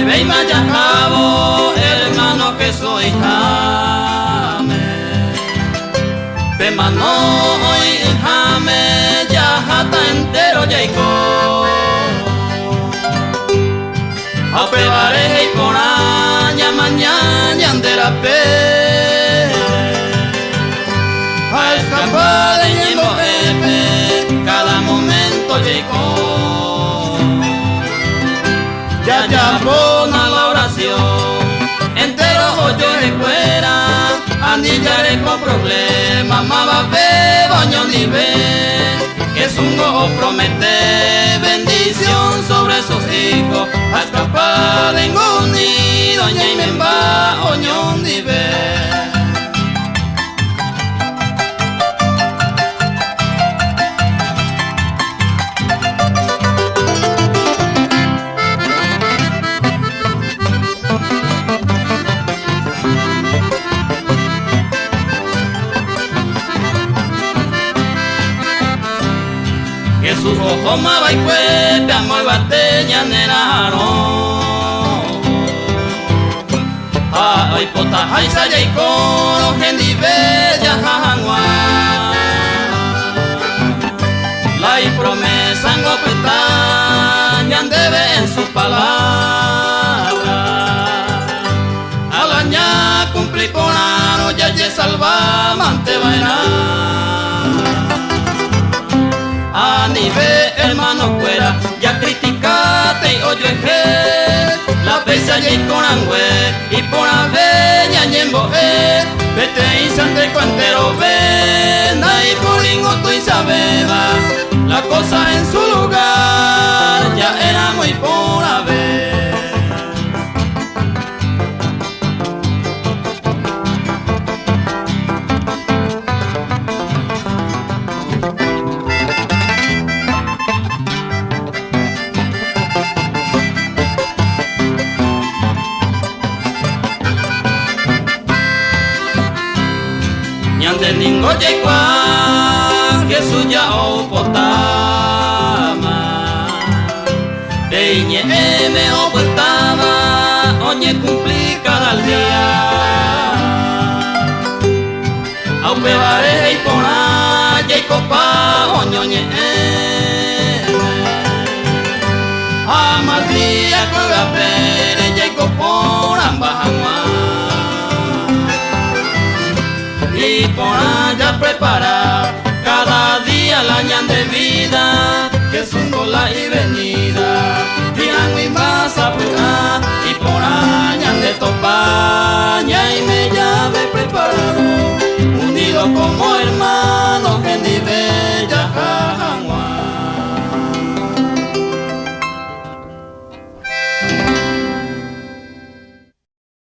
ve y maya cabo, hermano que soy jame. Pe mano hoy jame, ya jata entero yaiko. Ape bareje y poraña mañana andera pe. A escapar de ñembo epe, cada momento yaiko. Ya pona la oración, entero hoyo de fuera, anillaré con problemas, ma ve, baño ni ve, es un gojo promete, bendición sobre sus hijos, a escapar de ningún nido, doña y me va, oño ni ve. Que sus ojos ma va y cuete, amor bateña nenaro. Ay pota ay saya y coro, gente bella jajangua. La y promesa no petaña debe en su palabra. Al aña cumplí por ano, ya ye salva, mante vaina. Ni ve hermano fuera, ya criticate y oye que la pesa y con angüe y por aveña ñembo vete y sante cuantero ven y por ingoto y sabeba la cosa en su lugar ya era muy por haber. Ñande ningo yekwa que suya o potama Peñe me o potama oñe cumplí cada día Aupe vare y pona yekopa oñoñe Amadría koga pere yekopona mbahama y por allá preparar cada día la ñan de vida que es un cola y venida tiran mi masa y por allá de topaña y me llave preparado unido como hermano que ni ve